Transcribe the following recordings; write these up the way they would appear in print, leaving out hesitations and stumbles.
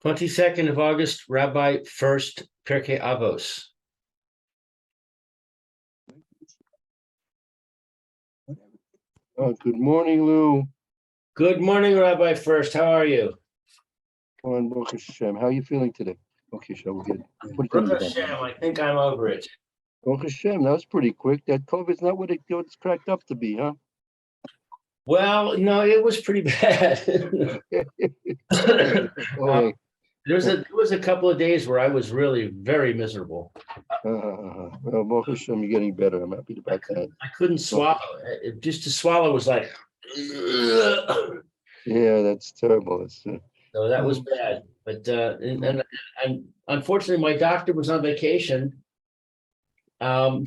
22nd of August, Rabbi Furst, Pierke Avos. Good morning, Lou. Good morning, Rabbi Furst. How are you? On Baruch Hashem. How are you feeling today? Okay, shall we get Baruch Hashem, I think I'm over it. Baruch Hashem, that was pretty quick. That COVID's not what it's cracked up to be, huh? Well, no, it was pretty bad. Okay. There was a couple of days where I was really very miserable. Well, Baruch Hashem, you're getting better. I'm happy about that. I couldn't swallow. Just to swallow was like. Yeah, that's terrible. So that was bad. But and unfortunately, my doctor was on vacation. When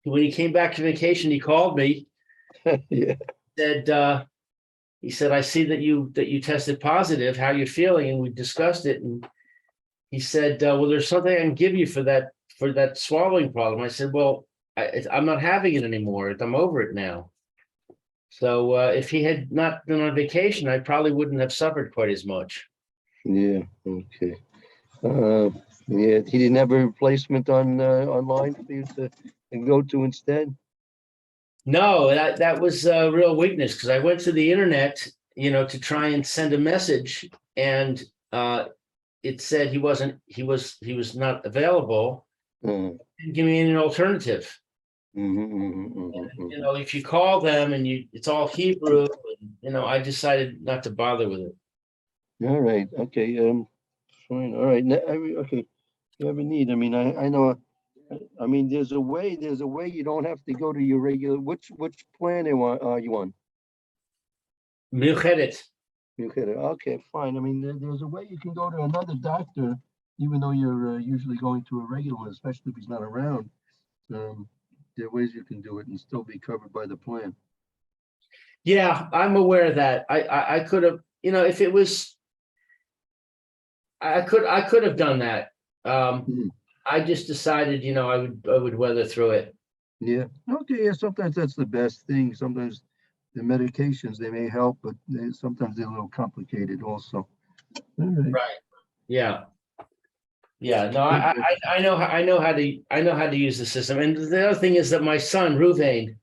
he came back to vacation, he called me. Yeah. He said, I see that you tested positive. How are you feeling? And we discussed it. And he said, well, there's something I can give you for that swallowing problem. I said, well, I'm not having it anymore. I'm over it now. So if he had not been on vacation, I probably wouldn't have suffered quite as much. Yeah. Okay. Yeah. He didn't have a replacement online for you to go to instead. No, that was a real weakness because I went to the internet, to try and send a message, and it said he was not available. Didn't give me any alternative. If you call them and it's all Hebrew, I decided not to bother with it. All right. Okay. Fine. All right. Okay. You have a need. I mean, I know. I mean, there's a way you don't have to go to your regular. Which plan are you on? Miuchedet. Okay, fine. I mean, there's a way you can go to another doctor, even though you're usually going to a regular one, especially if he's not around. There are ways you can do it and still be covered by the plan. Yeah, I'm aware of that. I could have, if it was, I could have done that. I just decided, I would weather through it. Yeah. Okay. Yeah. Sometimes that's the best thing. Sometimes the medications, they may help, but sometimes they're a little complicated also. Right. Yeah. Yeah. No, I know how to use the system. And the other thing is that my son, Ruvain,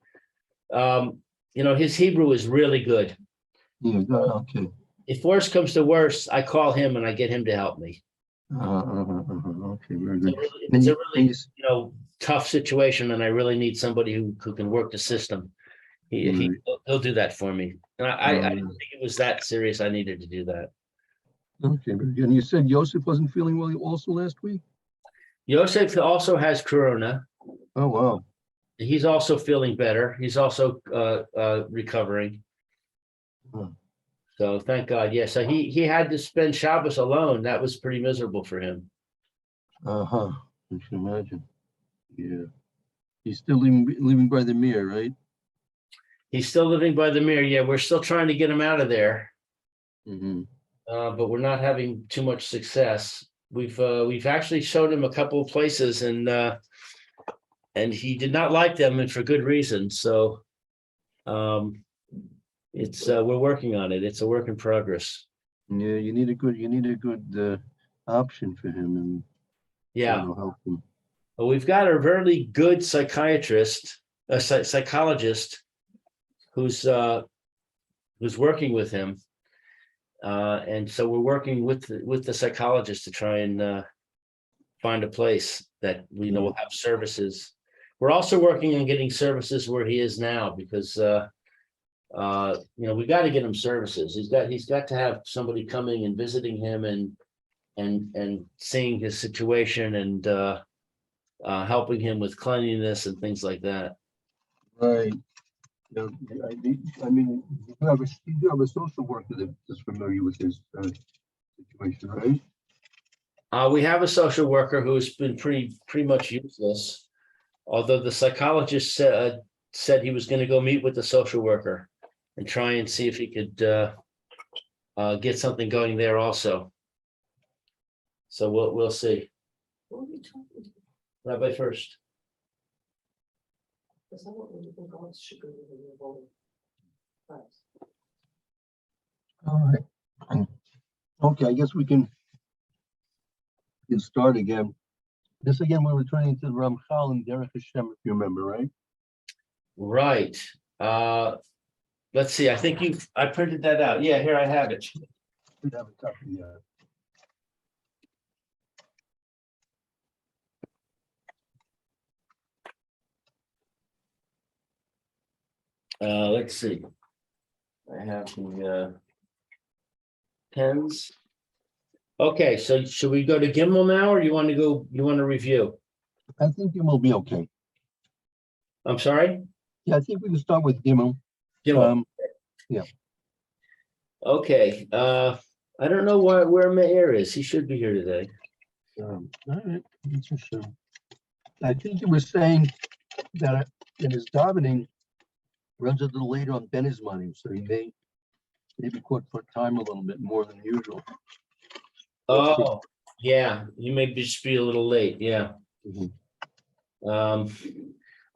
his Hebrew is really good. Yeah. Okay. If worse comes to worse, I call him and I get him to help me. Okay, very good. It's a really, tough situation, and I really need somebody who can work the system. He'll do that for me. And I didn't think it was that serious. I needed to do that. Okay, very good. And you said Yosef wasn't feeling well also last week? Yosef also has corona. Oh, wow. He's also feeling better. He's also recovering. So thank God. Yeah. So he had to spend Shabbos alone. That was pretty miserable for him. I can imagine. Yeah. He's still living by the Mir, right? He's still living by the Mir. Yeah, we're still trying to get him out of there. But we're not having too much success. We've actually showed him a couple of places, and he did not like them, and for good reason. So it's we're working on it. It's a work in progress. Yeah, you need a good option for him, and help him. Well, we've got a really good psychologist who's working with him, and so we're working with the psychologist to try and find a place that we know will have services. We're also working on getting services where he is now, because we got to get him services. He's got to have somebody coming and visiting him and seeing his situation and helping him with cleanliness and things like that. Right. Yeah, I mean, you do have a social worker that's familiar with his situation, right? We have a social worker who's been pretty much useless, although the psychologist said he was going to go meet with the social worker and try and see if he could get something going there also. So we'll see. Rabbi Furst. All right. Okay, I guess we can can start again. This again, we're returning to Ramhal and Derech Hashem, if you remember, right? Right. Let's see. I think I printed that out. Yeah, here I have it. We have a copy, yeah. Let's see. I have the pens. Okay, so should we go to Gimel now, or you want to review? I think it will be okay. I'm sorry? Yeah, I think we can start with Gimel. Gimel. Yeah. Okay. I don't know where Meir is. He should be here today. All right. That's for sure. I think you were saying that in his davening runs a little later on Ben's money, so he may maybe quote for time a little bit more than usual. Oh, yeah. You may just be a little late. Yeah.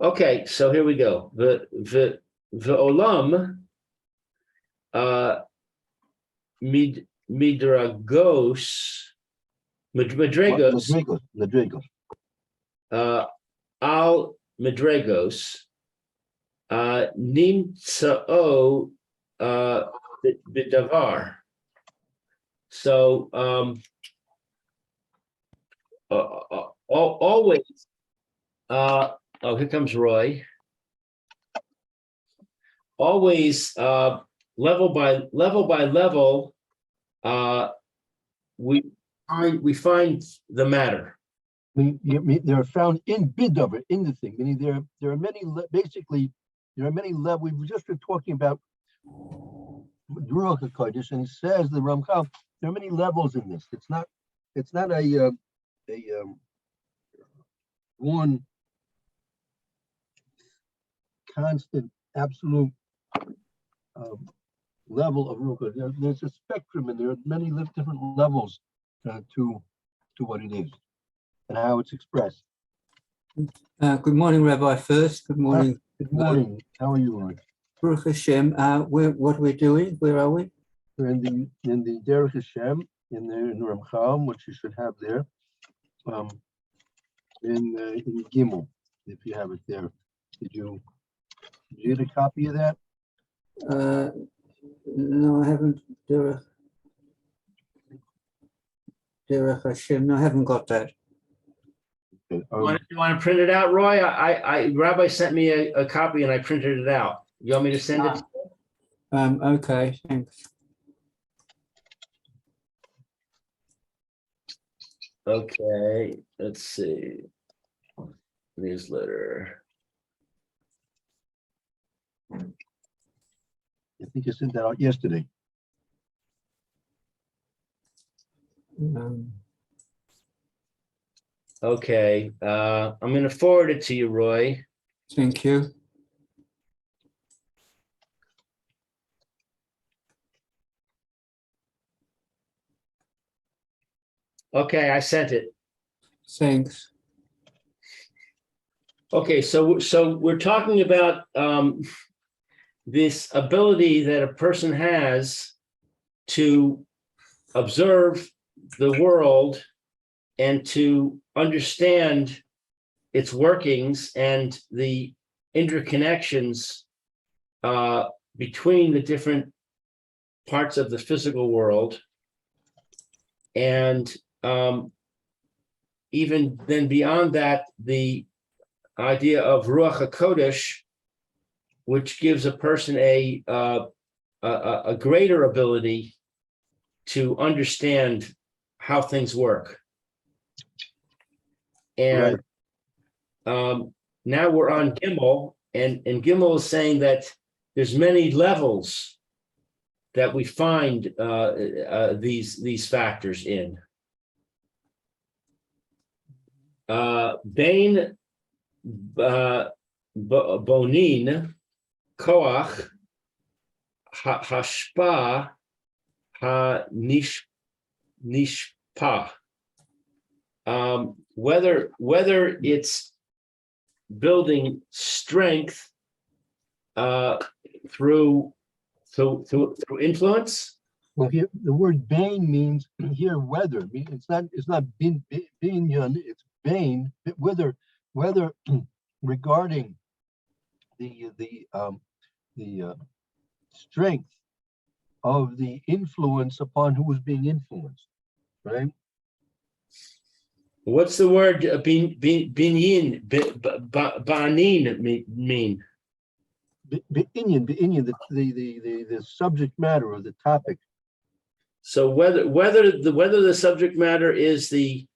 Okay, so here we go. The olam madrigos al madrigos nimtzao bidavar. So always here comes Roy. Always level by level we find the matter. They're found in bidavar, in the thing. Meaning there are many basically there are many levels. We just been talking about Ruach HaKodesh, and he says the Ramchal, there are many levels in this. It's not a one constant absolute level of Ruach HaKodesh. There's a spectrum, and there are many different levels to what it is and how it's expressed. Good morning, Rabbi Furst. Good morning. Good morning. How are you, Roy? Baruch Hashem. What are we doing? Where are we? We're in the Derech Hashem in the Ramchal, which you should have there. In Gimel, if you have it there. Did you get a copy of that? No, I haven't. Derech Hashem. No, I haven't got that. Okay. You want to print it out, Roy? Rabbi sent me a copy and I printed it out. You want me to send it? Okay, thanks. Okay, let's see. Newsletter. I think you sent that out yesterday. Okay, I'm going to forward it to you, Roy. Thank you. Okay, I sent it. Thanks. Okay, so we're talking about this ability that a person has to observe the world and to understand its workings and the interconnections between the different parts of the physical world. And even then beyond that, the idea of Ruach HaKodesh, which gives a person a greater ability to understand how things work. And now we're on Gimel, and Gimel is saying that there's many levels that we find these factors in. Bain bonin koach hashpa nishpa. Whether it's building strength through influence, Well, here the word bane means here weather. It's not binyan, it's bane, weather regarding the strength of the influence upon who was being influenced, right? What's the word binyin, banin mean? Be'inyan, the subject matter or the topic. So whether the subject matter is the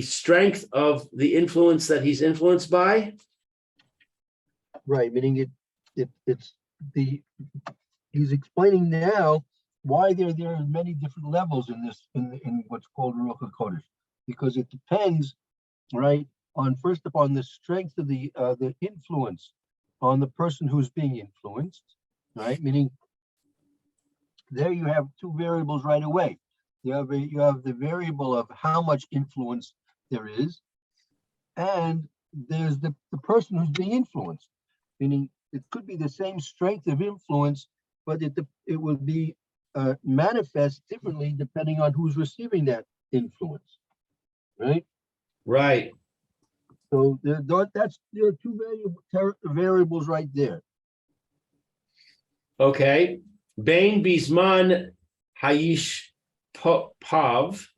strength of the influence that he's influenced by, Right, meaning it's he's explaining now why there are many different levels in what's called Ruach HaKodesh, because it depends, right, on first upon the strength of the influence on the person who's being influenced, right? Meaning there you have two variables right away. You have the variable of how much influence there is, and there's the person who's being influenced. Meaning it could be the same strength of influence, but it will be manifest differently depending on who's receiving that influence, right? right? So there are two variables right there. Okay, Bain Bisman Haish Pav.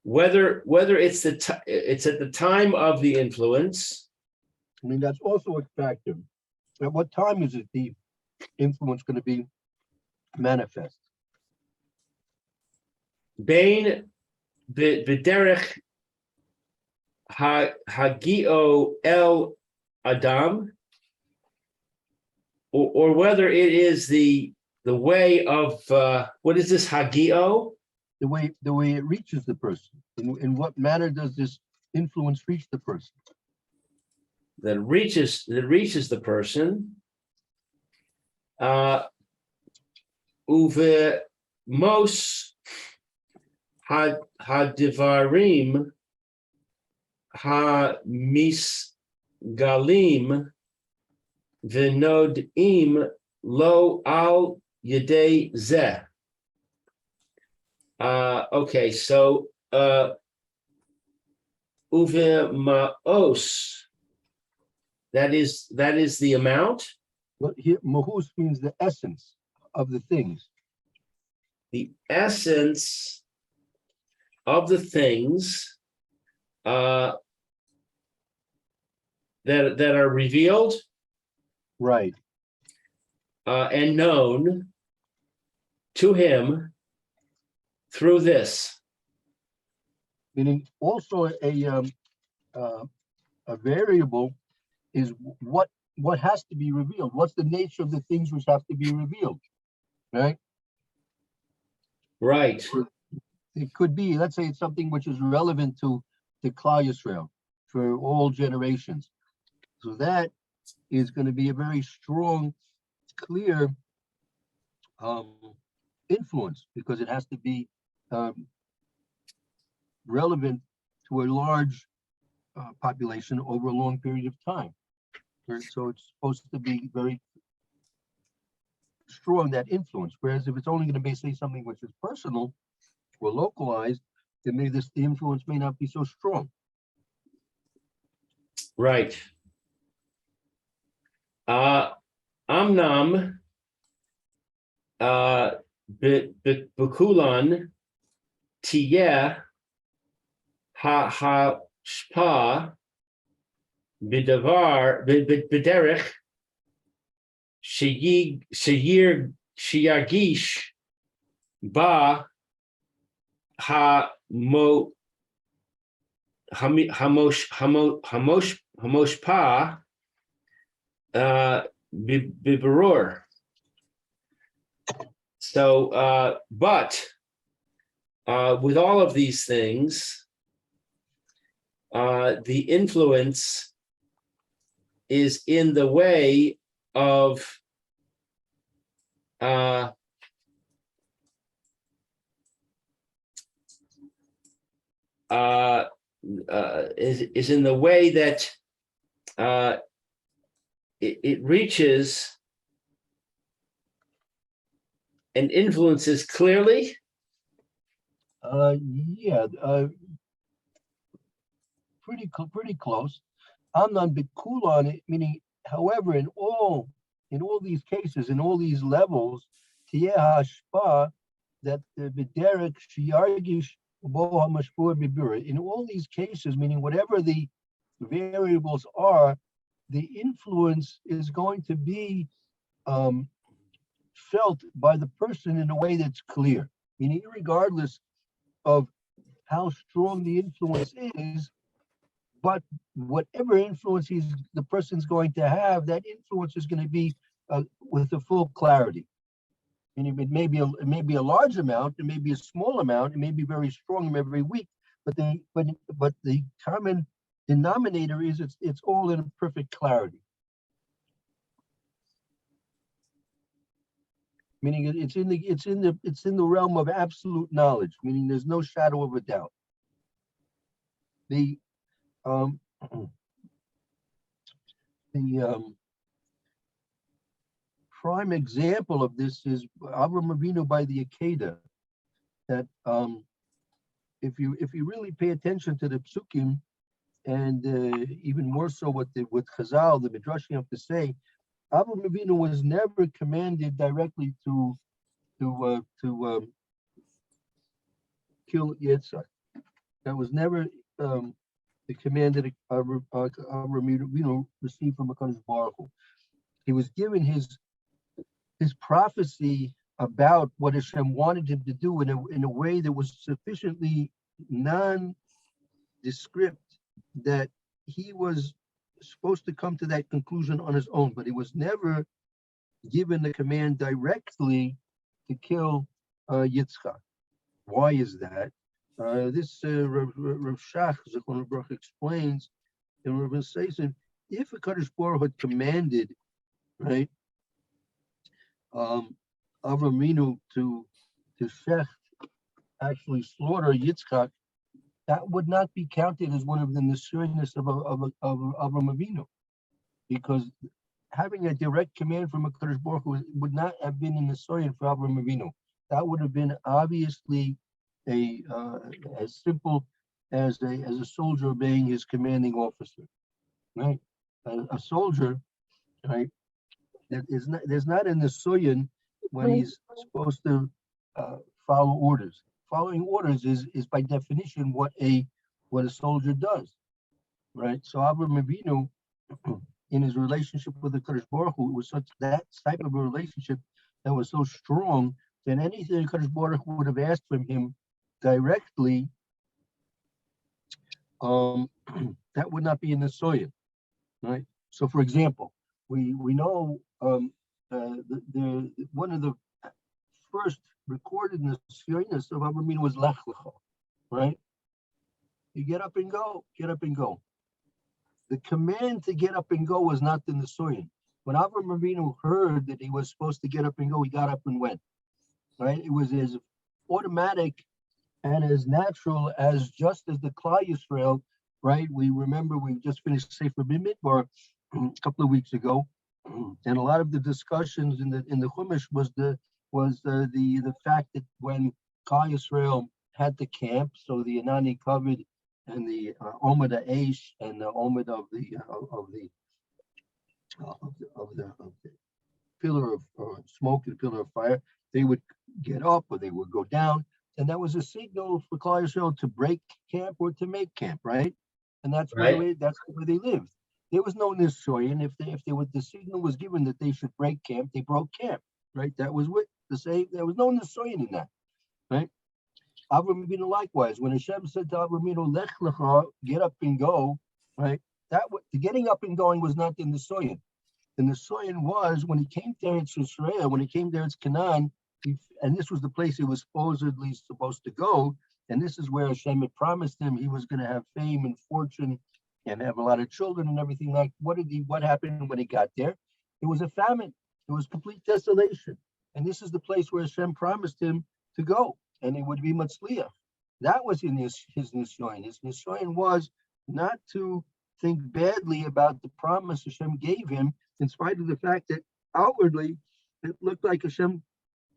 Whether it's it's at the time of the influence. I mean, that's also a factor. At what time is it the influence going to be manifest? Bain B'derech Hagio El Adam, or whether it is the way of what is this Hagio? The way it reaches the person. In what manner does this influence reach the person? That reaches the person. Uve mos hadivarim ha misgalim v'nodim lo al yedei zeh. Okay, so uve maos. That is the amount. Well, here, mahus means the essence of the things. The essence of the things that are revealed, right, and known to him through this. Meaning also a variable is what has to be revealed. What's the nature of the things which have to be revealed, right? Right. It could be, let's say it's something which is relevant to Klal Yisrael for all generations. So that is going to be a very strong, clear influence, because it has to be relevant to a large population over a long period of time. So it's supposed to be very strong, that influence. Whereas if it's only going to be, say, something which is personal or localized, then maybe the influence may not be so strong. Right. Amnam bekulan tiyeh ha shpa bidavar biderech shiyagish ba hamoshpa bibarur. So, but with all of these things, the influence is in the way of is in the way that it reaches and influences clearly? Yeah, pretty close. I'm not big cool on it, meaning, however, in all these cases, in all these levels, tiyeh hashpa, that the b'derek sheyargish bo hamashpur b'bura. In all these cases, meaning whatever the variables are, the influence is going to be felt by the person in a way that's clear. Meaning, regardless of how strong the influence is, but whatever influence the person's going to have, that influence is going to be with a full clarity. Meaning, it may be a large amount, it may be a small amount, it may be very strong, it may be very weak, but the common denominator is it's all in perfect clarity. Meaning it's in the realm of absolute knowledge. Meaning there's no shadow of a doubt. The prime example of this is Avram Avinu by the Akedah. That if you really pay attention to the psukim, and even more so what Chazal, the Midrashim have to say, Avram Avinu was never commanded directly to kill Yitzhak. That was never the command that Avram Avinu received from HaKadosh Baruch Hu. He was given his prophecy about what Hashem wanted him to do in a way that was sufficiently nondescript that he was supposed to come to that conclusion on his own, but he was never given the command directly to kill Yitzchak. Why is that? This Rav Shach Zechron Baruch explains in Rav Seisin, if HaKadosh Baruch Hu had commanded, right, Avram Avinu to shecht, actually slaughter Yitzchak, that would not be counted as one of the nesuinis of Avram Avinu, because having a direct command from HaKadosh Baruch Hu would not have been in the nesuin for Avram Avinu. That would have been obviously as simple as a soldier obeying his commanding officer, right? A soldier, right? There's not in the nesuin when he's supposed to follow orders. Following orders is by definition what a soldier does, right? So Avram Avinu, in his relationship with the Kadosh Baruch Hu, it was that type of a relationship that was so strong that anything the Kadosh Baruch Hu would have asked from him directly, that would not be in the soil, right? So, for example, we know the one of the first recorded in the Siyonus of Avram Avinu was Lech Lecha, right? You get up and go, get up and go. The command to get up and go was not in the Siyonus. When Avram Avinu heard that he was supposed to get up and go, he got up and went, right? It was as automatic and as natural as just as the Klal Yisrael, right? We remember we just finished Sefer B'Midbar a couple of weeks ago, and a lot of the discussions in the Chumash was the fact that when Klal Yisrael had the camp, so the Anani covered and the Omid Aish and the Omid of the pillar of smoke and pillar of fire, they would get up or they would go down, and that was a signal for Klal Yisrael to break camp or to make camp, right? And that's where they lived. There was no Nisoyan. If the signal was given that they should break camp, they broke camp, right? That was what to say. There was no Nisoyan in that, right? Avram Avinu likewise. When Hashem said to Avram Avinu, Lech Lecha, get up and go, right? The getting up and going was not in the Nisoyan. The Nisoyan was when he came there in Israel, when he came there in Canaan, and this was the place he was supposedly supposed to go, and this is where Hashem had promised him he was going to have fame and fortune and have a lot of children and everything. Like, what happened when he got there? It was a famine. It was complete desolation. And this is the place where Hashem promised him to go, and it would be Matzliach. That was in his Nisyoin. His Nisyoin was not to think badly about the promise Hashem gave him, in spite of the fact that outwardly it looked like Hashem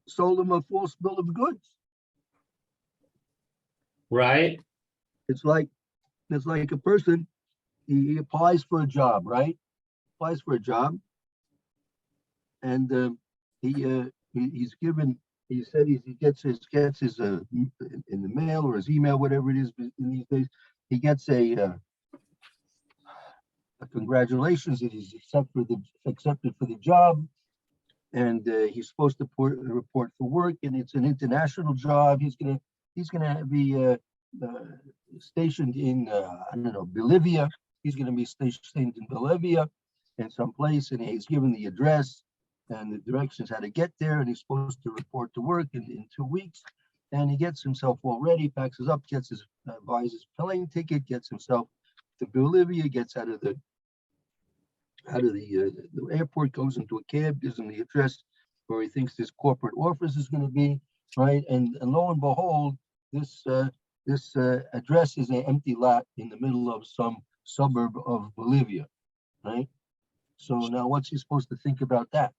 sold him a false bill of goods. Right? It's like a person, he applies for a job, right? Applies for a job, and he's given. He said he gets his in the mail or his email, whatever it is in these days. He gets a congratulations that he's accepted for the job, and he's supposed to report for work, and it's an international job. He's gonna be stationed in I don't know, Bolivia. He's gonna be stationed in Bolivia, in some place, and he's given the address and the directions how to get there, and he's supposed to report to work in 2 weeks. And he gets himself all ready, packs his up, buys his plane ticket, gets himself to Bolivia, gets out of the airport, goes into a cab, gives him the address where he thinks this corporate office is going to be, right? And lo and behold, this address is an empty lot in the middle of some suburb of Bolivia, right? So now what's he supposed to think about that?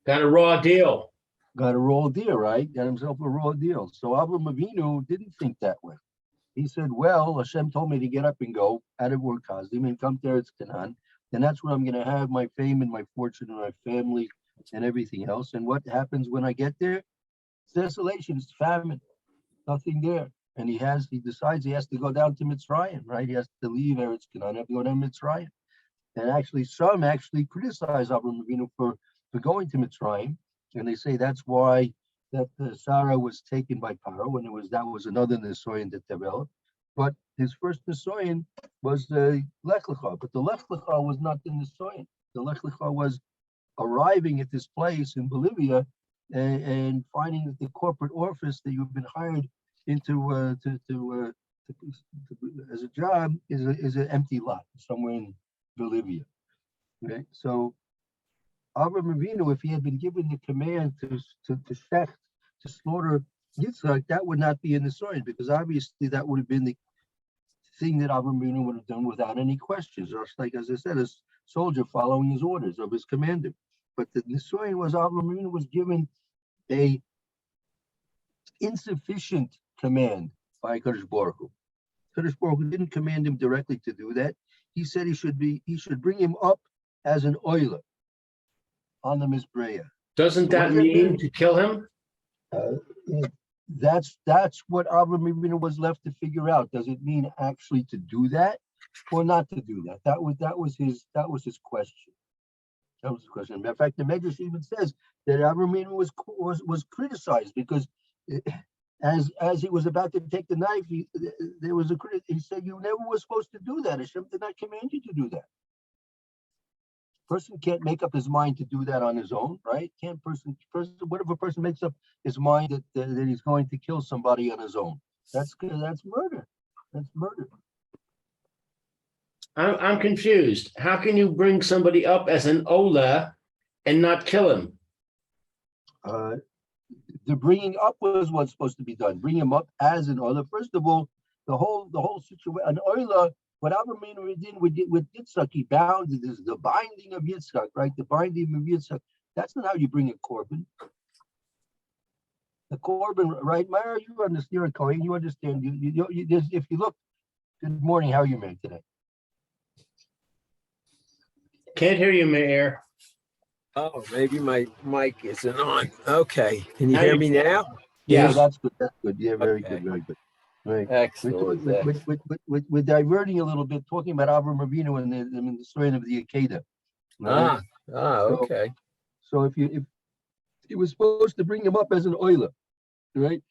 Got a raw deal. Got a raw deal, right? Got himself a raw deal. So Avram Avinu didn't think that way. He said, well, Hashem told me to get up and go out of Ur Kasdim and come to Eretz Canaan. And that's where I'm going to have my fame and my fortune and my family and everything else. And what happens when I get there? It's desolation, it's famine, nothing there. And he decides he has to go down to Mitzrayim, right? He has to leave Eretz Canaan, have to go down to Mitzrayim. And actually, some criticize Avram Avinu for going to Mitzrayim. And they say that's why that Sarah was taken by Paro, and that was another Nisoyan that developed. But his first Nisoyan was the Lech Lecha, but the Lech Lecha was not the Nisoyan. The Lech Lecha was arriving at this place in Bolivia and finding that the corporate office that you've been hired into as a job is an empty lot somewhere in Bolivia. Okay, so Avram Avinu, if he had been given the command to shecht, to slaughter Yitzchak, that would not be in the story, because obviously that would have been the thing that Avram Avinu would have done without any questions, or like, as I said, a soldier following his orders of his commander. But the Nisoyan was Avram Avinu was given a insufficient command by Kadosh Baruch Hu. Kadosh Baruch Hu didn't command him directly to do that. He said he should bring him up as an oiler on the Mizbeah. Doesn't that mean to kill him? That's what Avram Avinu was left to figure out. Does it mean actually to do that or not to do that? That was his question. That was the question. Matter of fact, the Medrash even says that Avram Avinu was criticized because as he was about to take the knife, he said, "You never were supposed to do that. Hashem did not command you to do that." Person can't make up his mind to do that on his own, right? What if a person makes up his mind that he's going to kill somebody on his own? That's murder. That's murder. I'm confused. How can you bring somebody up as an Ola and not kill him? The bringing up was what's supposed to be done. Bring him up as an Ola. First of all, the whole situation, an Ola. What Avram Avinu did with Yitzchak, he bound the binding of Yitzchak, right? The binding of Yitzchak. That's not how you bring a korban. The korban, right? Myra, you understand? You're a Kohen. You understand? If you look. Good morning. How are you, man, today? Can't hear you, Mayor. Oh, maybe my mic isn't on. Okay. Can you hear me now? Yeah, Yes. that's good. That's good. Yeah, very Okay. good. Very good. Right. Excellent. We're diverting a little bit, talking about Avram Avinu and the story of the Akedah. Right? Okay. So if he was supposed to bring him up as an oiler, right?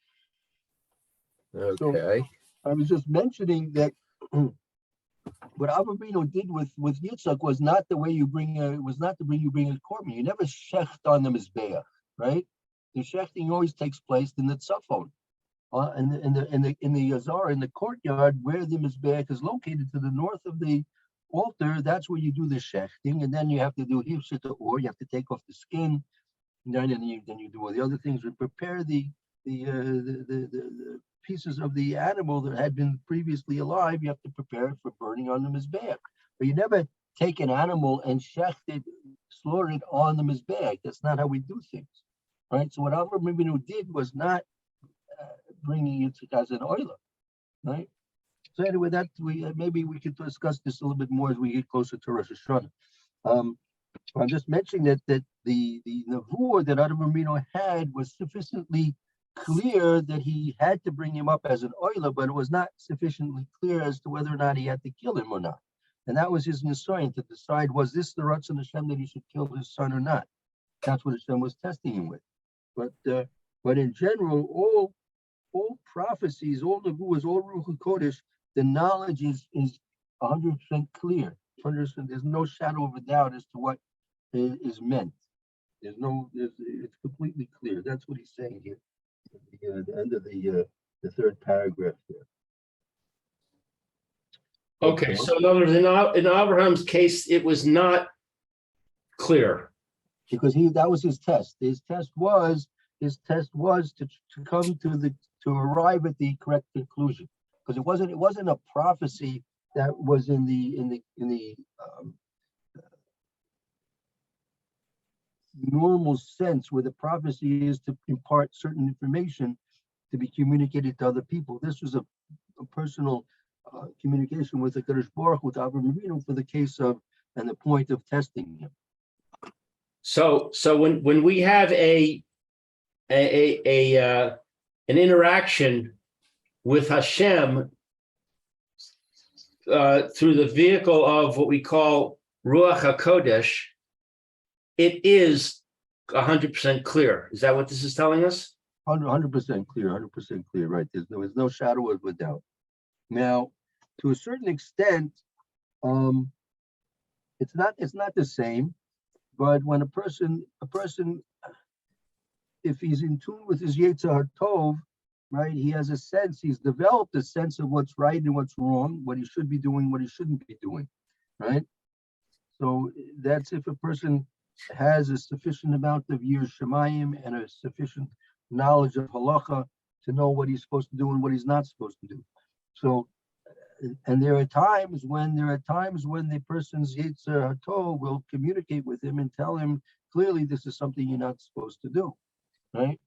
Okay. I was just mentioning that what Avram Avinu did with Yitzchak was not the way you bring a korban. You never shecht on the mizbeach, right? The shechting always takes place in the tzafon. In the Yazar, in the courtyard where the Mizbeach is located to the north of the altar, that's where you do the shechting, and then you have to do hifshita, or you have to take off the skin, and then you do all the other things and prepare the pieces of the animal that had been previously alive. You have to prepare it for burning on the Mizbeach. But you never take an animal and shecht it slaughtered on the Mizbeach. That's not how we do things, right? So what Avram Avinu did was not bringing it as an oiler, right? So anyway, that maybe we could discuss this a little bit more as we get closer to Rosh Hashanah. I'm just mentioning that the nevuah that Avram Avinu had was sufficiently clear that he had to bring him up as an oiler, but it was not sufficiently clear as to whether or not he had to kill him or not. And that was his nisayon to decide, was this the Ratzon Hashem that he should kill his son or not? That's what Hashem was testing him with. But in general, all prophecies, all nevuahs, all Ruach HaKodesh, the knowledge is 100% clear. 100%, there's no shadow of a doubt as to what is meant. It's completely clear. That's what he's saying here at the end of the third paragraph there. Okay, so in other words, in Abraham's case, it was not clear. Because that was his test. His test was to come to arrive at the correct conclusion. Because it wasn't a prophecy that was in the normal sense, where the prophecy is to impart certain information to be communicated to other people. This was a personal communication with the Kadosh Baruch Hu, with Avram Avinu, for the case of and the point of testing him. So when we have an interaction with Hashem through the vehicle of what we call Ruach HaKodesh, it is 100% clear. Is that what this is telling us? 100% clear, 100% clear, right? There was no shadow of a doubt. Now, to a certain extent, it's not the same, but when a person, if he's in tune with his Yetzer Tov, right, he has a sense, he's developed a sense of what's right and what's wrong, what he should be doing, what he shouldn't be doing, right? So that's if a person has a sufficient amount of Yir Shemayim and a sufficient knowledge of halacha to know what he's supposed to do and what he's not supposed to do. So, and there are times when the person's Yetzer Tov will communicate with him and tell him clearly this is something you're not supposed to do, right?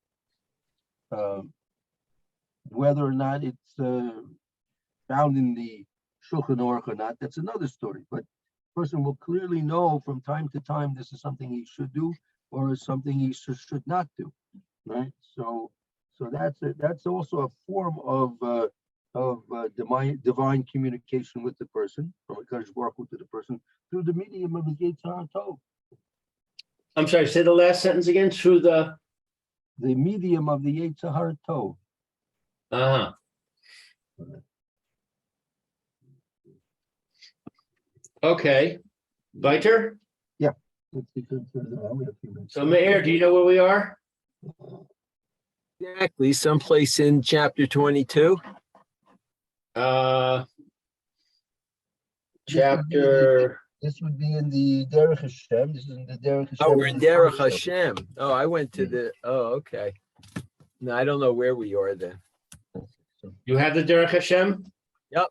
Whether or not it's found in the Shulchan Aruch or not, that's another story. But the person will clearly know from time to time this is something he should do or is something he should not do, right? So that's also a form of divine communication with the person, from a Kadosh Baruch Hu to the person, through the medium of the Yetzer Tov. I'm sorry, say the last sentence again, through the medium of the Yetzer Tov. Uh-huh. Okay. Weiter? Yeah. So Meir, do you know where we are? Exactly, someplace in chapter 22. Chapter. This would be in the Derech Hashem. This is in the Derech Hashem. Oh, we're in Derech Hashem. Oh, I went to the. Oh, okay. No, I don't know where we are then. You have the Derech Hashem? Yep.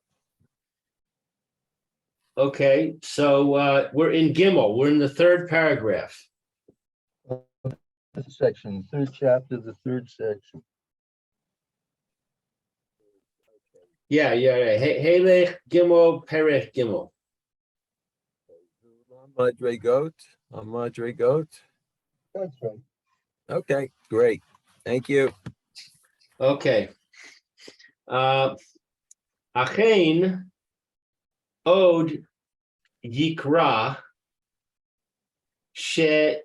Okay, so we're in Gimel. We're in the third paragraph. Section, third chapter, the third section. Yeah. Helech Gimel, Perech Gimel. Madre goat. That's right. Okay, great. Thank you. Okay. Achein od yikra she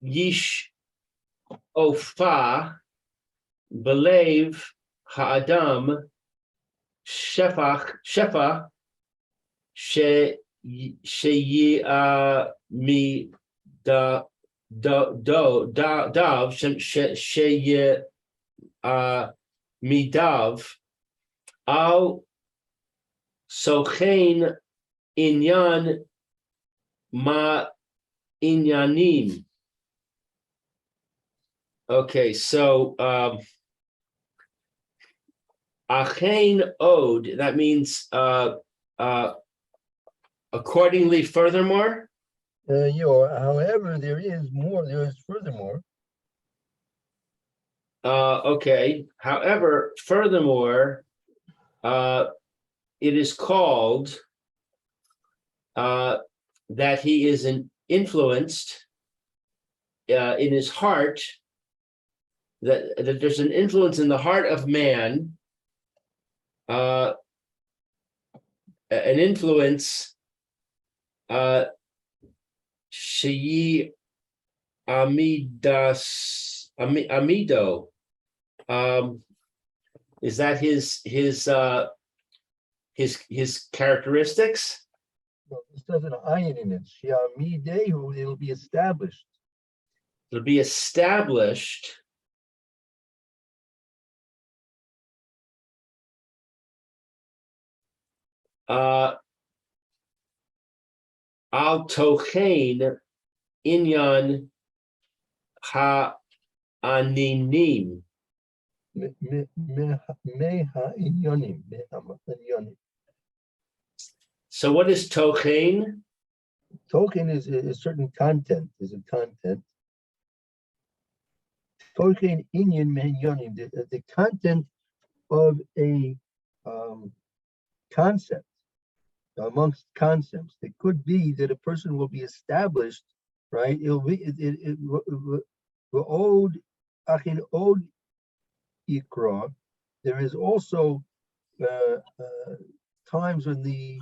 yish ofa belev ha'adam shefa she mi dav she midav al sochein inyan ma inyanim. Okay, so achein od, that means accordingly furthermore. However, there is furthermore. Okay. However, furthermore, it is called that he is influenced in his heart, that there's an influence in the heart of man, an influence sheyi amido. Is that his characteristics? Well, this doesn't iron in it. Shiamidehu, it'll be established. It'll be established. Al tochein inyan ha'aninim. So what is tochein? Token is a certain content, is a content. Token inyan mehinyonim, the content of a concept, amongst concepts. It could be that a person will be established, right? It'll be the old achin old ikra. There is also times when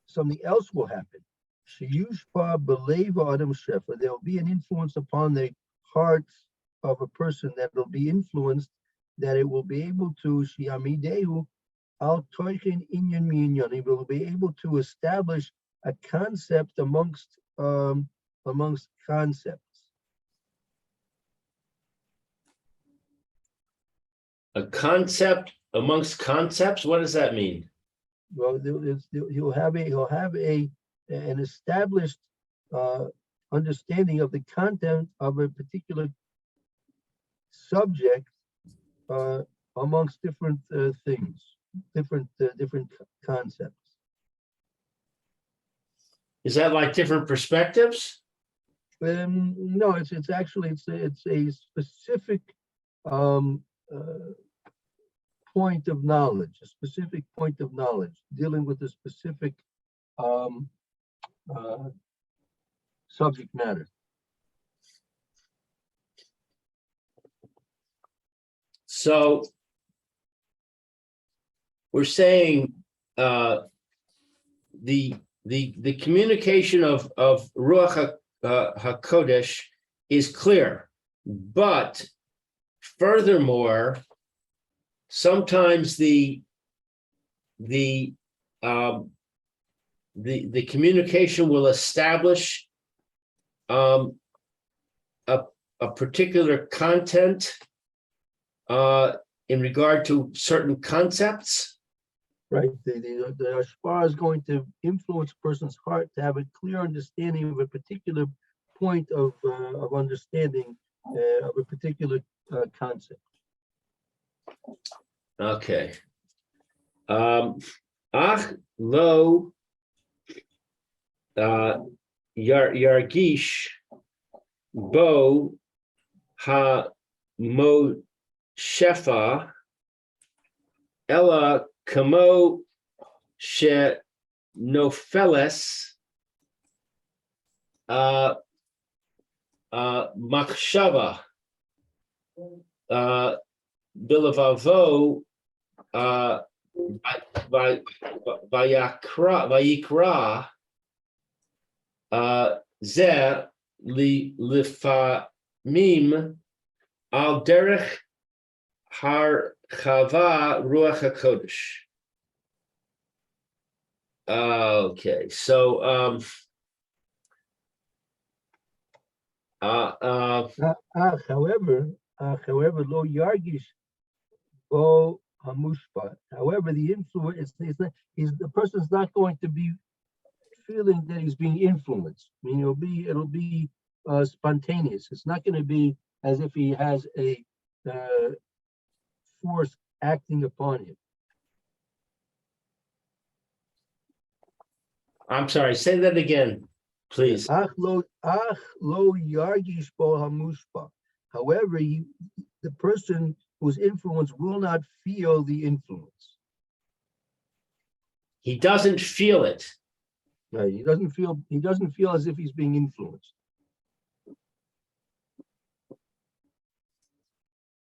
something else will happen. Sheyushpa b'leiva adam shefa. There will be an influence upon the heart of a person that will be influenced, that it will be able to shiamidehu al toichin inyan minyan. It will be able to establish a concept amongst concepts. A concept amongst concepts? What does that mean? Well, he'll have an established understanding of the content of a particular subject amongst different things, different concepts. Is that like different perspectives? No, it's actually a specific point of knowledge, a specific point of knowledge dealing with a specific subject matter. So we're saying the communication of Ruach HaKodesh is clear, but furthermore, sometimes the communication will establish a particular content in regard to certain concepts. Right, the Ashpar is going to influence a person's heart to have a clear understanding of a particular point of understanding of a particular concept. Okay. Ach lo yargish bo ha mo shefa ella kamo she nofeles makshava bilavavo vayikra ze lifamim al derech har chava ruach hakodesh. Okay, so however, lo yargish bo hamushpat. However, the influence the person's not going to be feeling that he's being influenced. I mean, it'll be spontaneous. It's not going to be as if he has a force acting upon him. I'm sorry, say that again. Please. Ach lo yargish bo hamushpa. However, the person who's influenced will not feel the influence. He doesn't feel it. Right? He doesn't feel as if he's being influenced.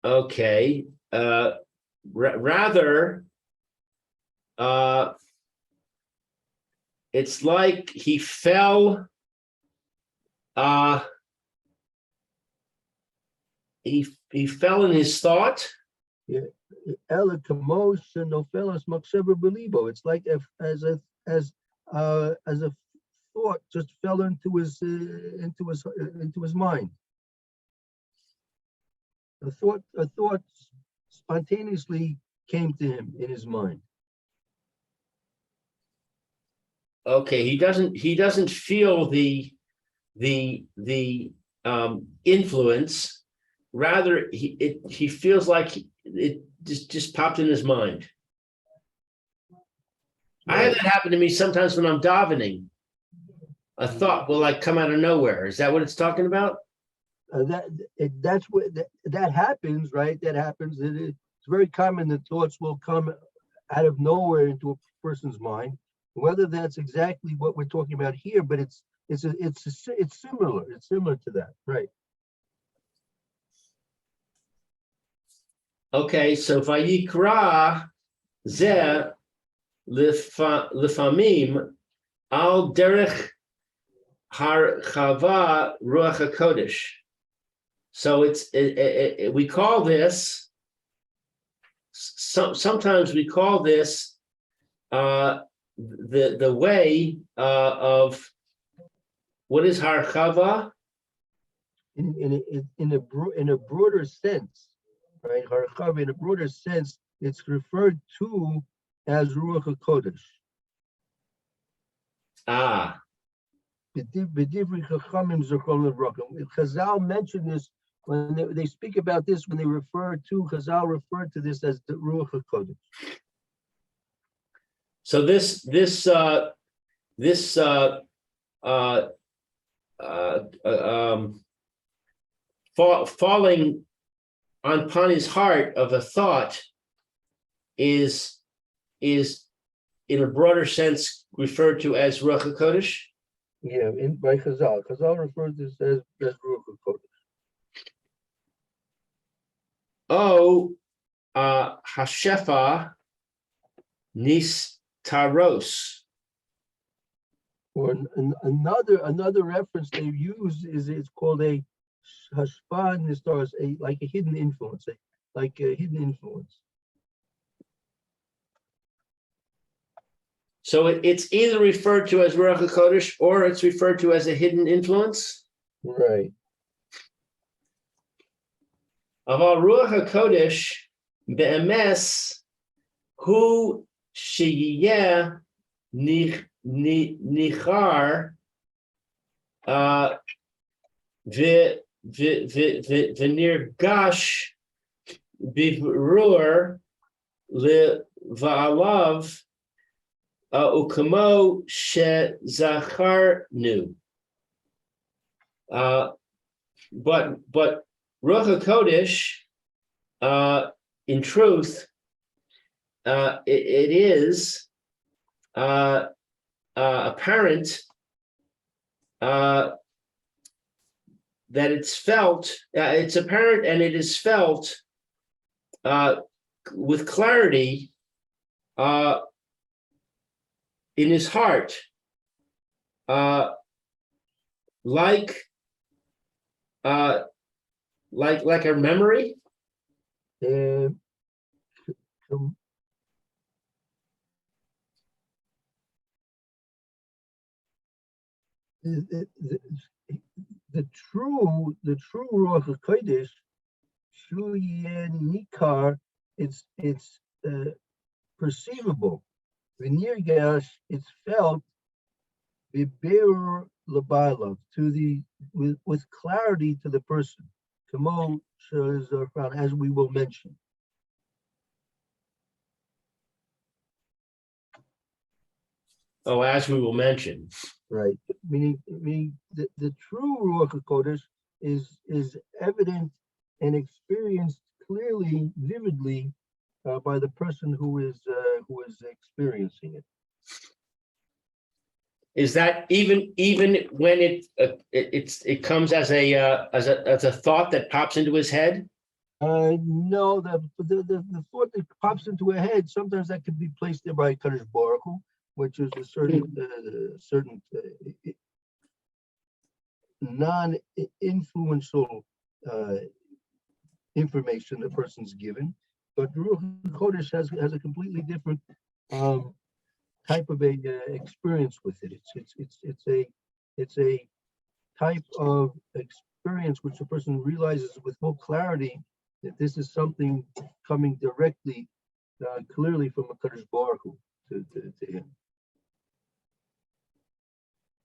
Okay. Rather, it's like he fell. He fell in his thought. Yeah. It's like as a thought just fell into his mind. A thought spontaneously came to him in his mind. Okay, he doesn't feel the influence. Rather, he feels like it just popped in his mind. I have that happen to me sometimes when I'm davening. A thought will like come out of nowhere. Is that what it's talking about? That's what that happens, right? That happens. It's very common that thoughts will come out of nowhere into a person's mind. Whether that's exactly what we're talking about here, but it's similar. It's similar to that, right? Okay, so vayikra zeh lefamim al derech harchava ruach hakodesh. So we call this. Sometimes we call this the way of what is harchava in a broader sense, right? Harchava, in a broader sense, it's referred to as ruach hakodesh. Chazal mentioned this when they speak about this, when they refer to Chazal referred to this as the ruach hakodesh. So this falling upon his heart of a thought is in a broader sense referred to as ruach hakodesh. Yeah, by Chazal. Chazal refers to this as ruach hakodesh. Oh, hashefa nis taros. Or another reference they use is it's called a hashpa nistaros, like a hidden influence, like a hidden influence. So it's either referred to as ruach hakodesh or it's referred to as a hidden influence. Right. Aval ruach hakodesh be'emes hu sheyeh nichar v'nirgash bivrur le'va'alav ukamo shezacharnu. But ruach hakodesh, in truth, it is apparent that it's felt. It's apparent and it is felt with clarity in his heart, like a memory. The true ruach hakodesh, shu nikar, it's perceivable. V'nirgash, it's felt. V'be'ur l'baylav, with clarity to the person. Kamo shezarfan, as we will mention. Oh, as we will mention. Right. Meaning the true Ruach HaKodesh is evident and experienced clearly, vividly by the person who is experiencing it. Is that even when it comes as a thought that pops into his head? No, the thought that pops into a head, sometimes that can be placed there by Kadosh Baruch Hu, which is a certain non-influential information the person's given. But Ruach HaKodesh has a completely different type of a experience with it. It's a type of experience which a person realizes with full clarity that this is something coming directly, clearly from a Kadosh Baruch Hu to him.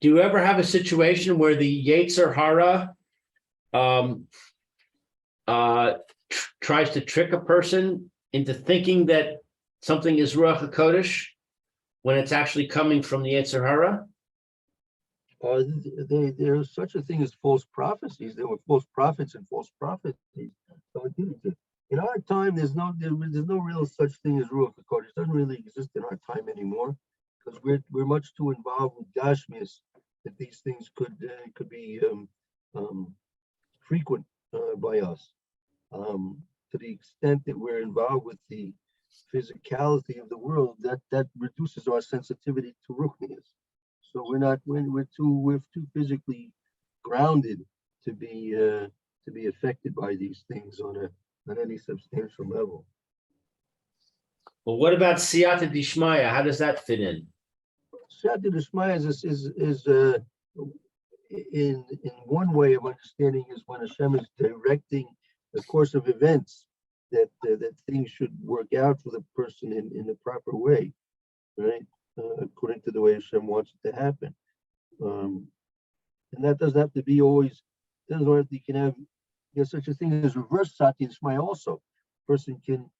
Do you ever have a situation where the Yetzer Hara tries to trick a person into thinking that something is Ruach HaKodesh when it's actually coming from the Yetzer Hara? There's such a thing as false prophecies. There were false prophets and false prophecies. So in our time, there's no real such thing as Ruach HaKodesh. It doesn't really exist in our time anymore because we're much too involved with Gashmias that these things could be frequent by us. To the extent that we're involved with the physicality of the world, that reduces our sensitivity to Ruchnias. So we're too physically grounded to be affected by these things on any substantial level. Well, what about Siyata Dishmaya? How does that fit in? Siyata Dishmaya is in one way of understanding is when Hashem is directing the course of events that things should work out for the person in the proper way, right? According to the way Hashem wants it to happen. And that doesn't have to be always, you can have, there's such a thing as reverse Sati Dishmaya also. A person can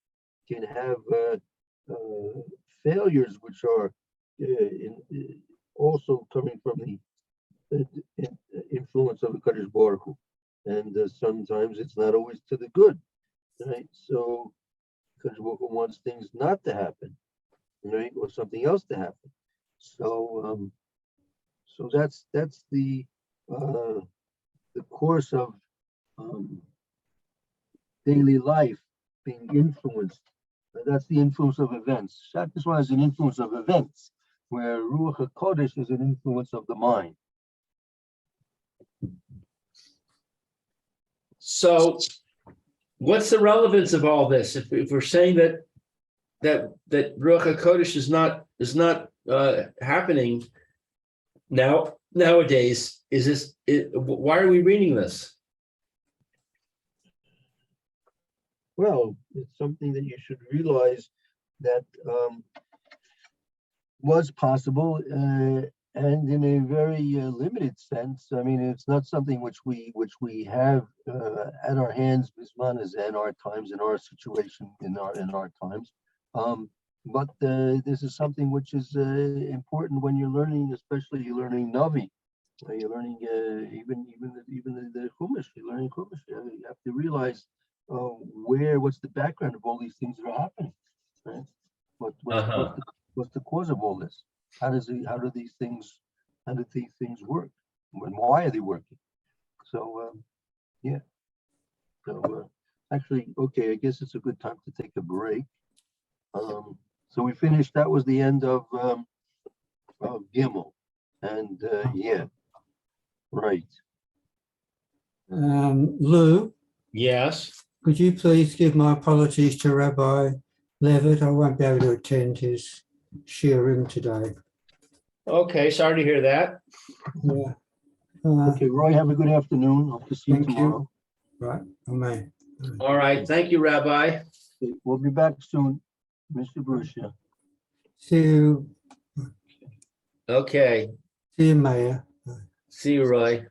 have failures which are also coming from the influence of the Kadosh Baruch Hu. And sometimes it's not always to the good, right? So Kadosh Baruch Hu wants things not to happen, right, or something else to happen. So so that's the course of daily life being influenced. That's the influence of events. Shabbos is an influence of events, where Ruach HaKodesh is an influence of the mind. So what's the relevance of all this? If we're saying that Ruach HaKodesh is not happening nowadays, why are we reading this? Well, it's something that you should realize that was possible, and in a very limited sense. I mean, it's not something which we have at our hands, bisman is in our times, in our situation, in our times. But this is something which is important when you're learning, especially you're learning Navi. You're learning even the Chumash. You're learning Chumash. You have to realize what's the background of all these things that are happening, right? What's the cause of all this? How do these things work? And why are they working? So yeah. So actually, okay, I guess it's a good time to take a break. So we finished. That was the end of Gimel, and yeah, right. Lou, Yes. could you please give my apologies to Rabbi Levitt? I won't be able to attend his shiurim today. Okay, sorry to hear that. Yeah. Okay, Roy, have a good afternoon. Hope to see you tomorrow. Right, amen. All right, thank you, Rabbi. Okay, we'll be back soon, Mr. Brucia. See you, Okay, Mayor. see you, Roy.